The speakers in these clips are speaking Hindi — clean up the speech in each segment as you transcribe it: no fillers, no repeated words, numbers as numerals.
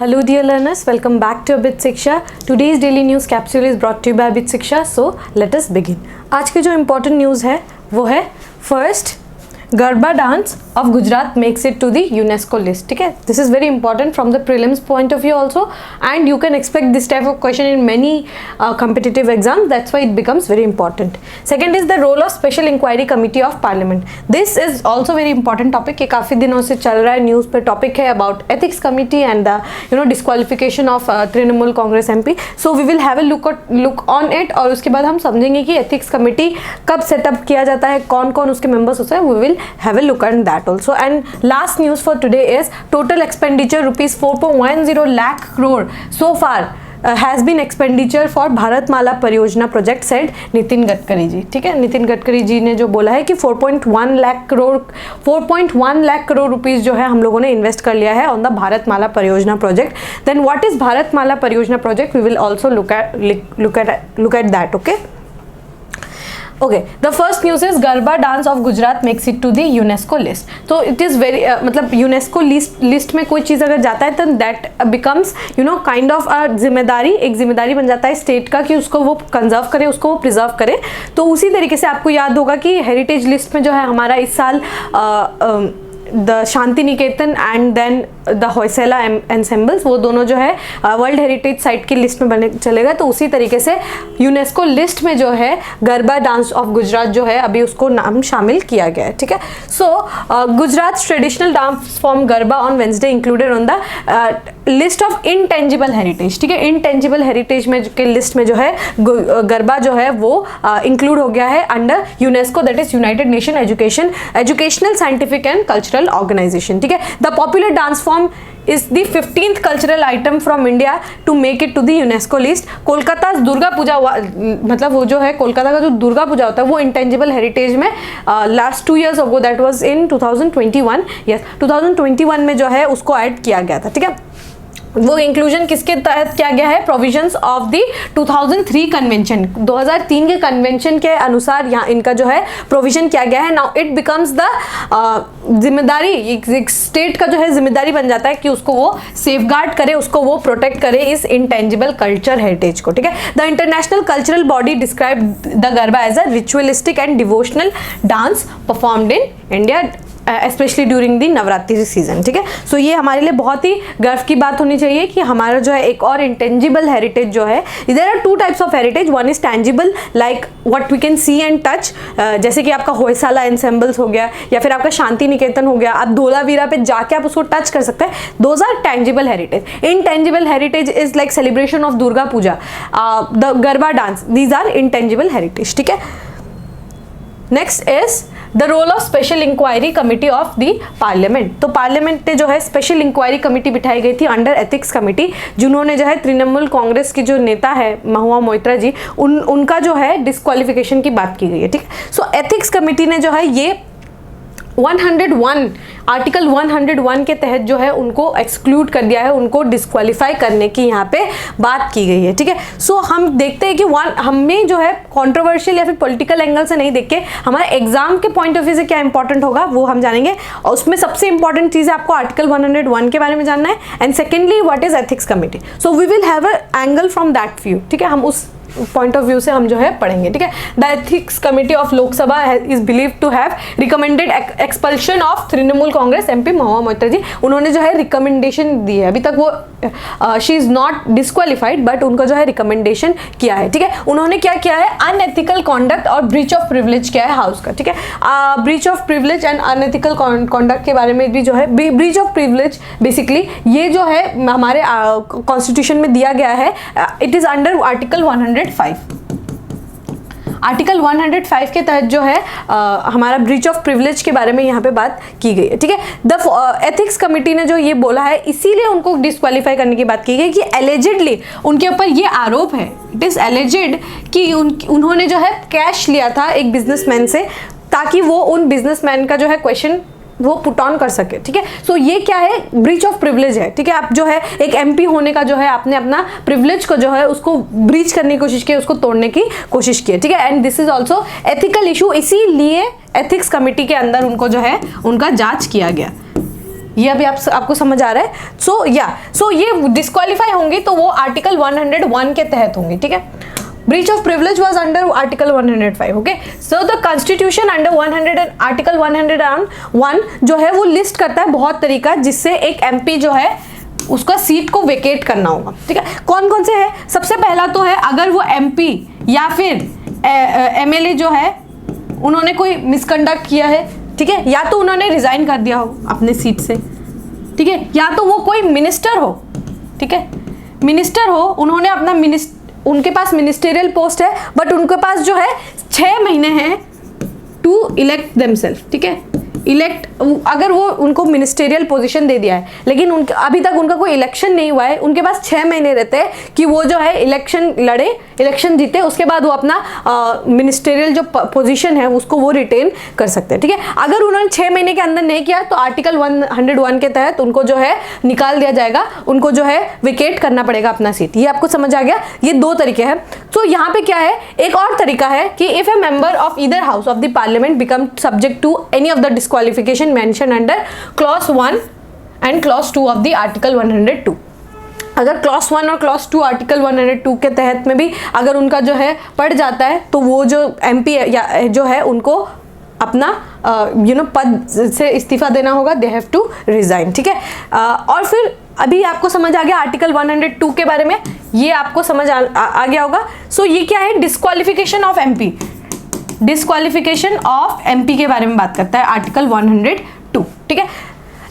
Hello dear learners, welcome back to Abit Shiksha. Today's daily news capsule is brought to you by Abit Shiksha. So let us begin. आज की जो important news है वो है first garba dance of Gujarat makes it to the UNESCO list. ठीक है, this is very important from the prelims point of view also and you can expect this type of question in many competitive exams. That's why it becomes very important. Second is the role of special inquiry committee of parliament. This is also very important topic. ये काफ़ी दिनों से चल रहा है, न्यूज़ पे टॉपिक है about ethics committee and the disqualification of Trinamool Congress MP. So we will have a look on it और उसके बाद हम समझेंगे कि ethics committee कब सेटअप किया जाता है, कौन कौन उसके मेंबर्स होते हैं. We will have a look at that also. And last news for today is total expenditure rupees 4.10 lakh crore so far has been expenditure for Bharatmala Pariyojana project, said Nitin Gadkari ji. ठीक है, नितिन गडकरी जी ने जो बोला है कि 4.1 लाख करोड़ रुपीस जो है हम लोगों ने इन्वेस्ट कर लिया है on the Bharatmala Pariyojana project. Then what is Bharatmala Pariyojana project, we will also look at that. Okay okay, the first news is garba dance of Gujarat makes it to the UNESCO list. तो इट इज़ वेरी मतलब यूनेस्को लिस्ट में कोई चीज़ अगर जाता है तो दैट बिकम्स काइंड ऑफ एक जिम्मेदारी बन जाता है स्टेट का कि उसको वो कंजर्व करे, उसको वो प्रिजर्व करे. तो उसी तरीके से आपको याद होगा कि हेरिटेज लिस्ट में जो है हमारा इस साल the Shanti Niketan and then the Hoysala ensembles, वो दोनों जो है वर्ल्ड हेरिटेज साइट की लिस्ट में बने चलेगा. तो उसी तरीके से यूनेस्को लिस्ट में जो है गरबा डांस ऑफ गुजरात जो है अभी उसको नाम शामिल किया गया है. ठीक है, so Gujarat traditional dance form garba on Wednesday included on the list of intangible heritage. ठीक है, इनटेंजिबल हेरिटेज में के लिस्ट में जो है गरबा जो है वो इंक्लूड हो गया है under UNESCO, that is United Nation Educational Scientific and Cultural Organisation. ठीक है, the popular dance form is the 15th cultural item from India to make it to the UNESCO list. Kolkata Durga Puja मतलब वो जो है कोलकाता का जो दुर्गा पूजा होता है वो इंटेंजिबल हेरिटेज में last 2 years ago, that was in 2021. yes, 2021 में जो है उसको ऐड किया गया था. ठीक है, वो इंक्लूजन किसके तहत किया गया है, प्रोविजंस ऑफ द 2003 कन्वेंशन, 2003 के कन्वेंशन के अनुसार यहाँ इनका जो है प्रोविजन किया गया है. नाउ इट बिकम्स द जिम्मेदारी, एक स्टेट का जो है जिम्मेदारी बन जाता है कि उसको वो सेफगार्ड करे, उसको वो प्रोटेक्ट करे इस इंटेंजिबल कल्चर हेरिटेज को. ठीक है, the international cultural body describe the garba as a ritualistic and devotional dance performed in India especially during the Navratri season. ठीक है, सो ये हमारे लिए बहुत ही गर्व की बात होनी चाहिए कि हमारा जो है एक और इंटेंजिबल हेरिटेज जो है, there are 2 types of heritage. One is tangible like what we can see and touch, जैसे कि आपका होयसाला एंसेम्बल्स हो गया या फिर आपका शांति निकेतन हो गया, आप धोलावीरा पे जाके आप उसको टच कर सकते हैं. Those are tangible heritage. Intangible heritage is like celebration of Durga Puja, the garba dance, these are intangible heritage. ठीक है, next is the role of special inquiry committee of the parliament. तो पार्लियामेंट ने जो है स्पेशल इंक्वायरी कमिटी बिठाई गई थी अंडर एथिक्स कमिटी, जिन्होंने जो है तृणमूल कांग्रेस की जो नेता है महुआ मोइत्रा जी, उनका जो है डिस्क्वालिफिकेशन की बात की गई है. ठीक है, सो एथिक्स कमिटी ने जो है ये 101 आर्टिकल 101 के तहत जो है उनको एक्सक्लूड कर दिया है, उनको डिस्क्वालीफाई करने की यहाँ पे बात की गई है. ठीक है, सो हम देखते हैं कि हमें जो है कंट्रोवर्शियल या फिर पॉलिटिकल एंगल से नहीं देख के हमारे एग्जाम के पॉइंट ऑफ व्यू से क्या इंपॉर्टेंट होगा वो हम जानेंगे. और उसमें सबसे इंपॉर्टेंट चीज़ है आपको आर्टिकल 101 के बारे में जानना है and secondly what is ethics committee. So we will have a angle from that view. ठीक है, हम उस पॉइंट ऑफ व्यू से हम जो है पढ़ेंगे. ठीक है, the ethics committee of Lok Sabha is believe to have recommended expulsion of Trinamool Congress MP Mahua Moitra ji. उन्होंने जो है रिकमेंडेशन दी है, अभी तक वो she is not disqualified but उनका जो है रिकमेंडेशन किया है. ठीक है, उन्होंने क्या किया है, अनएथिकल कॉन्डक्ट और ब्रीच ऑफ प्रिविलेज किया है हाउस का. ठीक है, breach of privilege and unethical conduct के बारे में भी जो है, ब्रीच ऑफ प्रिविलेज बेसिकली ये जो है हमारे कॉन्स्टिट्यूशन में दिया गया है, it is under article 105. Article 105 के तहत जो है हमारा ब्रीच ऑफ प्रिविलेज के बारे में यहाँ पे बात की गई है. ठीक है, द एथिक्स कमिटी ने जो ये बोला है इसीलिए उनको डिस्क्वालीफाई करने की बात की गई कि एलिजिडली उनके ऊपर ये आरोप है, इट इज एलिजिड कि उन्होंने जो है कैश लिया था एक बिजनेसमैन से ताकि वो उन बिजनेसमैन का जो है क्वेश्चन वो पुट ऑन कर सके. ठीक है, सो ये क्या है, ब्रीच ऑफ प्रिविलेज है. ठीक है, आप जो है एक MP होने का जो है आपने अपना प्रिविलेज को जो है उसको ब्रीच करने की कोशिश की, उसको तोड़ने की कोशिश की. ठीक है, and this is also ethical issue, इसीलिए एथिक्स कमिटी के अंदर उनको जो है उनका जांच किया गया. ये अभी आपको समझ आ रहा है? सो ये डिस्क्वालीफाई होंगी तो वो आर्टिकल 101 के तहत होंगी, ठीक है। Breach of privilege was under article 105, okay. So the constitution under article 101 जो है वो लिस्ट करता है बहुत तरीका जिससे एक एमपी जो है उसका सीट को वेकेट करना होगा, ठीक है। कौन कौन से है? सबसे पहला तो है अगर वो एमपी या फिर एमएलए जो है उन्होंने कोई मिसकंडक्ट किया है, ठीक है, या तो उन्होंने रिजाइन कर दिया हो अपने सीट से, ठीक है, या तो वो कोई मिनिस्टर हो, ठीक है, मिनिस्टर हो, उन्होंने अपना उनके पास मिनिस्टेरियल पोस्ट है बट उनके पास जो है 6 महीने हैं टू इलेक्ट देमसेल्फ, ठीक है। इलेक्ट अगर वो उनको मिनिस्टेरियल पोजीशन दे दिया है लेकिन उनके अभी तक उनका कोई इलेक्शन नहीं हुआ है, उनके पास 6 महीने रहते हैं कि वो जो है इलेक्शन लड़े, इलेक्शन जीते, उसके बाद वो अपना मिनिस्टेरियल जो पोजीशन है उसको वो रिटेन कर सकते हैं, ठीक है। अगर उन्होंने 6 महीने के अंदर नहीं किया तो आर्टिकल 101 के तहत उनको जो है निकाल दिया जाएगा, उनको जो है विकेट करना पड़ेगा अपना सीट। ये आपको समझ आ गया? ये 2 तरीके हैं। तो यहाँ पे क्या है, एक और तरीका है कि if a member of either house of the parliament become subject to any of the disqualification mention under clause 1 and clause 2 of the article 102। अगर क्लॉज 1 और क्लॉज 2 आर्टिकल 102 के तहत में भी अगर उनका जो है पड़ जाता है तो वो जो एमपी या जो है उनको अपना पद से इस्तीफा देना होगा, दे हैव टू रिजाइन, ठीक है। और फिर अभी आपको समझ आ गया आर्टिकल 102 के बारे में, ये आपको समझ आ गया होगा। सो ये क्या है? Disqualification of MP, disqualification of MP के बारे में बात करता है आर्टिकल 102, ठीक है।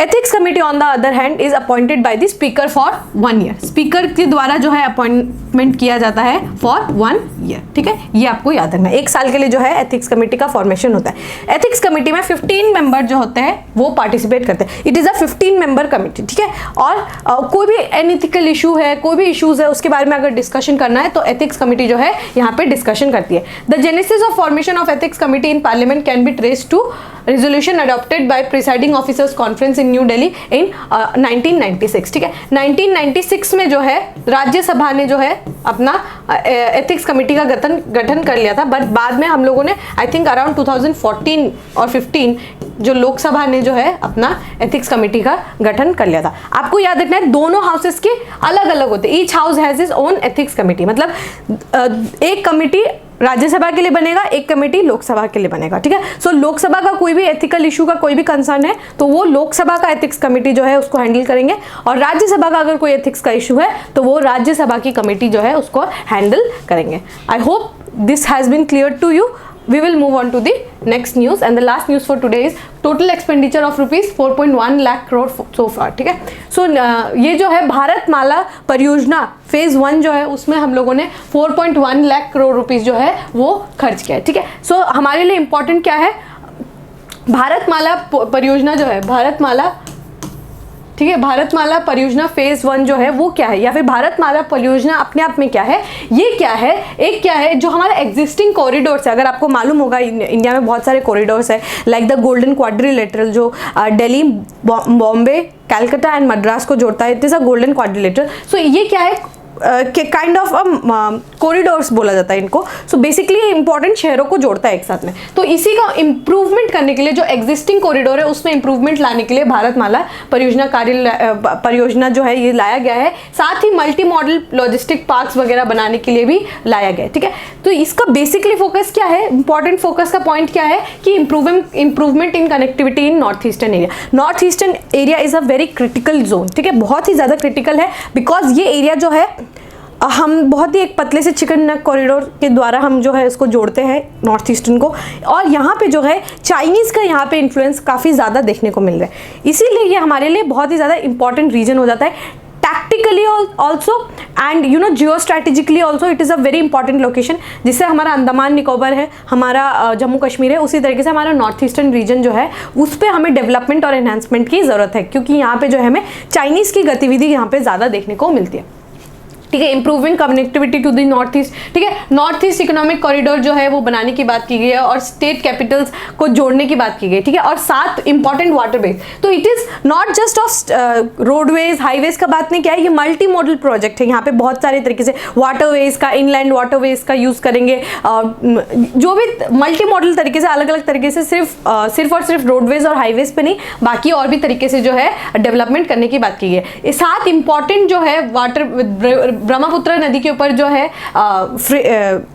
Ethics committee on the other hand is appointed by the speaker for 1 year. Speaker के द्वारा जो है अपॉइंटमेंट किया जाता है फॉर 1 ईयर, ठीक है। ये आपको याद रखना है, 1 साल के लिए जो है एथिक्स कमेटी का फॉर्मेशन होता है। एथिक्स कमेटी में 15 मेंबर जो होते हैं वो पार्टिसिपेट करते हैं। It is a 15 member committee, ठीक है। और कोई भी एथिकल इशू है, कोई भी इशूज है, उसके बारे में अगर डिस्कशन करना है तो एथिक्स कमेटी जो है यहाँ पे डिस्कशन करती है। The genesis of formation of ethics committee in parliament can be traced to resolution adopted by presiding officers conference in New Delhi in 1996, ठीक है। 1996 में जो है राज्यसभा ने जो है अपना एथिक्स कमेटी का गठन कर लिया था, बट बाद में हम लोगों ने आई थिंक अराउंड 2014 और 15 जो लोकसभा ने जो है अपना एथिक्स कमेटी का गठन कर लिया था। आपको याद रखना है दोनों हाउसेस के अलग अलग होते हैं। Each house has is own ethics committee, मतलब एक कमेटी राज्यसभा के लिए बनेगा, एक कमेटी लोकसभा के लिए बनेगा, ठीक है। सो लोकसभा का कोई भी एथिकल इशू का कोई भी कंसर्न है तो वो लोकसभा का एथिक्स कमेटी जो है उसको हैंडल करेंगे, और राज्यसभा का अगर कोई एथिक्स का इशू है तो वो राज्यसभा की कमेटी जो है उसको हैंडल करेंगे। I hope this has been clear to you. We will move on to the next news, and the last news for today is total expenditure of rupees 4.1 lakh crore so far, ठीक है। सो ये जो है भारत माला परियोजना फेज 1 जो है उसमें हम लोगों ने 4.1 लाख करोड़ रुपीस जो है वो खर्च किया है, ठीक है। सो हमारे लिए इंपॉर्टेंट क्या है, भारत माला परियोजना जो है, भारत माला, ठीक है, भारत माला परियोजना फेज 1 जो है वो क्या है, या फिर भारत माला परियोजना अपने आप में क्या है, ये क्या है, एक क्या है जो हमारा एग्जिस्टिंग कॉरिडोर्स है। अगर आपको मालूम होगा इंडिया में बहुत सारे कॉरिडोर्स है, लाइक द गोल्डन क्वाड्रिलेटरल जो दिल्ली, बॉम्बे, कैलकाटा एंड मद्रास को जोड़ता है, it is a golden quadrilateral. So ये क्या है, काइंड ऑफ कॉरिडोर्स बोला जाता है इनको। सो बेसिकली इंपॉर्टेंट शहरों को जोड़ता है एक साथ में। तो इसी का इम्प्रूवमेंट करने के लिए जो एग्जिस्टिंग कॉरिडोर है उसमें इम्प्रूवमेंट लाने के लिए भारत माला परियोजना जो है ये लाया गया है। साथ ही मल्टी मॉडल लॉजिस्टिक पार्क्स वगैरह बनाने के लिए भी लाया गया है, ठीक है। तो इसका बेसिकली फोकस क्या है, इंपॉर्टेंट फोकस का पॉइंट क्या है कि improvement in connectivity in north eastern area. North eastern area is a very critical zone, ठीक है, बहुत ही ज़्यादा क्रिटिकल है, बिकॉज ये एरिया जो है हम बहुत ही एक पतले से चिकन नेक कॉरिडोर के द्वारा हम जो है इसको जोड़ते हैं नॉर्थ ईस्टर्न को, और यहाँ पे जो है चाइनीज़ का यहाँ पे इन्फ्लुएंस काफ़ी ज़्यादा देखने को मिल रहा है। इसीलिए ये हमारे लिए बहुत ही ज़्यादा इंपॉर्टेंट रीजन हो जाता है, tactically also and Jio strategically also it is a very important location. जिससे हमारा अंडमान निकोबार है, हमारा जम्मू कश्मीर है, उसी तरीके से हमारा नॉर्थ ईस्टर्न रीजन जो है उस पर हमें डेवलपमेंट और एनहांसमेंट की ज़रूरत है, क्योंकि यहाँ पे जो है हमें चाइनीज़ की गतिविधि यहाँ पे ज़्यादा देखने को मिलती है। ठीक है, improving connectivity to the north east, ठीक है, नॉर्थ ईस्ट इकोनॉमिक कॉरिडोर जो है वो बनाने की बात की गई है और स्टेट कैपिटल्स को जोड़ने की बात की गई है, ठीक है, और 7 इंपॉर्टेंट वाटरवेज। तो it is not just of roadways highways का बात नहीं किया है, ये मल्टी मॉडल प्रोजेक्ट है। यहाँ पे बहुत सारे तरीके से वाटरवेज का, इनलैंड वाटरवेज का यूज करेंगे, जो भी मल्टी मॉडल तरीके से, अलग अलग तरीके से, सिर्फ और सिर्फ रोडवेज और हाईवेज पे नहीं, बाकी और भी तरीके से जो है डेवलपमेंट करने की बात की गई है। ये 7 इंपॉर्टेंट जो है वाटर ब्रह्मपुत्र नदी के ऊपर जो है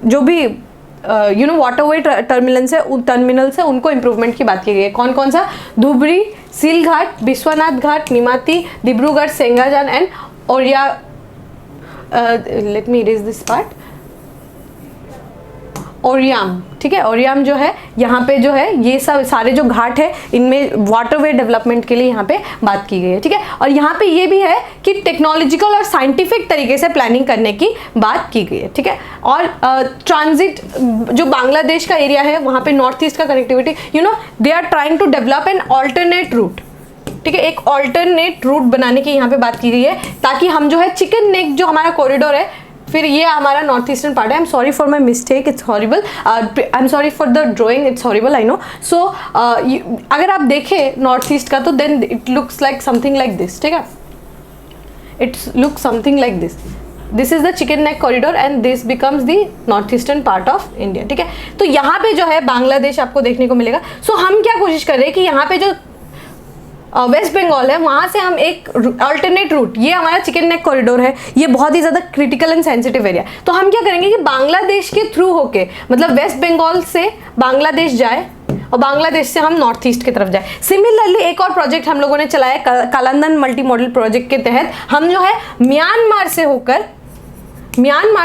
जो भी वाटरवे टर्मिनल से उनको इंप्रूवमेंट की बात की गई है। कौन कौन सा? Dhubri, Silghat, Biswanath Ghat, Neamati, Dibrugarh, Sengajan and Oriya. Let me erase this part, Oriyam, ठीक है, ओरियाम जो है यहाँ पे जो है ये सब सारे जो घाट है इनमें वाटरवे डेवलपमेंट के लिए यहाँ पे बात की गई है, ठीक है। और यहाँ पे ये भी है कि टेक्नोलॉजिकल और साइंटिफिक तरीके से प्लानिंग करने की बात की गई है, ठीक है। और ट्रांजिट जो बांग्लादेश का एरिया है वहाँ पे नॉर्थ ईस्ट का connectivity, they are trying to develop an alternate route, ठीक है, एक ऑल्टरनेट रूट बनाने की यहाँ पे बात की गई है, ताकि हम जो है चिकन नेक जो हमारा कॉरिडोर है, फिर ये हमारा नॉर्थ ईस्टर्न पार्ट है। I am sorry for my mistake, it's horrible, I am sorry for the drawing, it's horrible, I know. So अगर आप देखें नॉर्थ ईस्ट का तो then it looks like something like this, ठीक है, it's look something like this. This is the chicken neck corridor and this becomes the north eastern part of India, ठीक है। तो यहाँ पे जो है बांग्लादेश आपको देखने को मिलेगा। सो हम क्या कोशिश कर रहे हैं कि यहाँ पे जो वेस्ट बंगाल है वहाँ से हम एक अल्टरनेट रूट, ये हमारा चिकन नेक कॉरिडोर है, ये बहुत ही ज़्यादा क्रिटिकल एंड सेंसिटिव एरिया, तो हम क्या करेंगे कि बांग्लादेश के थ्रू होके, मतलब वेस्ट बंगाल से बांग्लादेश जाए और बांग्लादेश से हम नॉर्थ ईस्ट की तरफ जाए। सिमिलरली एक और प्रोजेक्ट हम लोगों ने चलाया कालांदन मल्टी मॉडल प्रोजेक्ट के तहत, हम जो है म्यांमार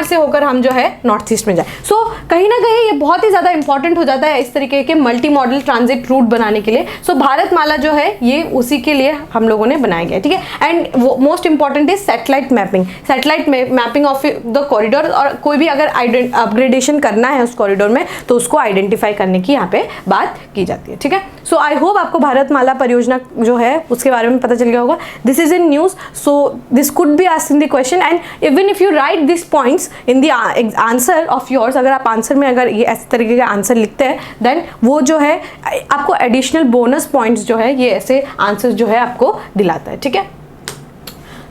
से होकर हम जो है नॉर्थ ईस्ट में जाए। सो कहीं ना कहीं ये बहुत ही ज़्यादा इंपॉर्टेंट हो जाता है इस तरीके के मल्टी मॉडल ट्रांजिट रूट बनाने के लिए। सो भारतमाला जो है ये उसी के लिए हम लोगों ने बनाया गया, ठीक है। And most important is satellite mapping, satellite mapping of the corridor, और कोई भी अगर अपग्रेडेशन करना है उस कॉरिडोर में तो उसको आइडेंटिफाई करने की यहाँ पे बात की जाती है, ठीक है। सो आई होप आपको भारतमाला परियोजना जो है उसके बारे में पता चल गया होगा। This is in news, so this could be asked in the question, and even if you right this points in the answer of yours, अगर आप आंसर में अगर ये इस तरीके का आंसर लिखते हैं देन वो जो है आपको एडिशनल बोनस पॉइंट्स जो है ये ऐसे आंसर जो है आपको दिलाता है, ठीक है।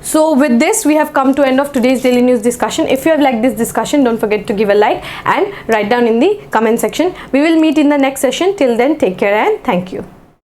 So with this we have come to end of today's daily news discussion. If you have liked this discussion, don't forget to give a like and write down in the comment section. We will meet in the next session. Till then, take care and thank you.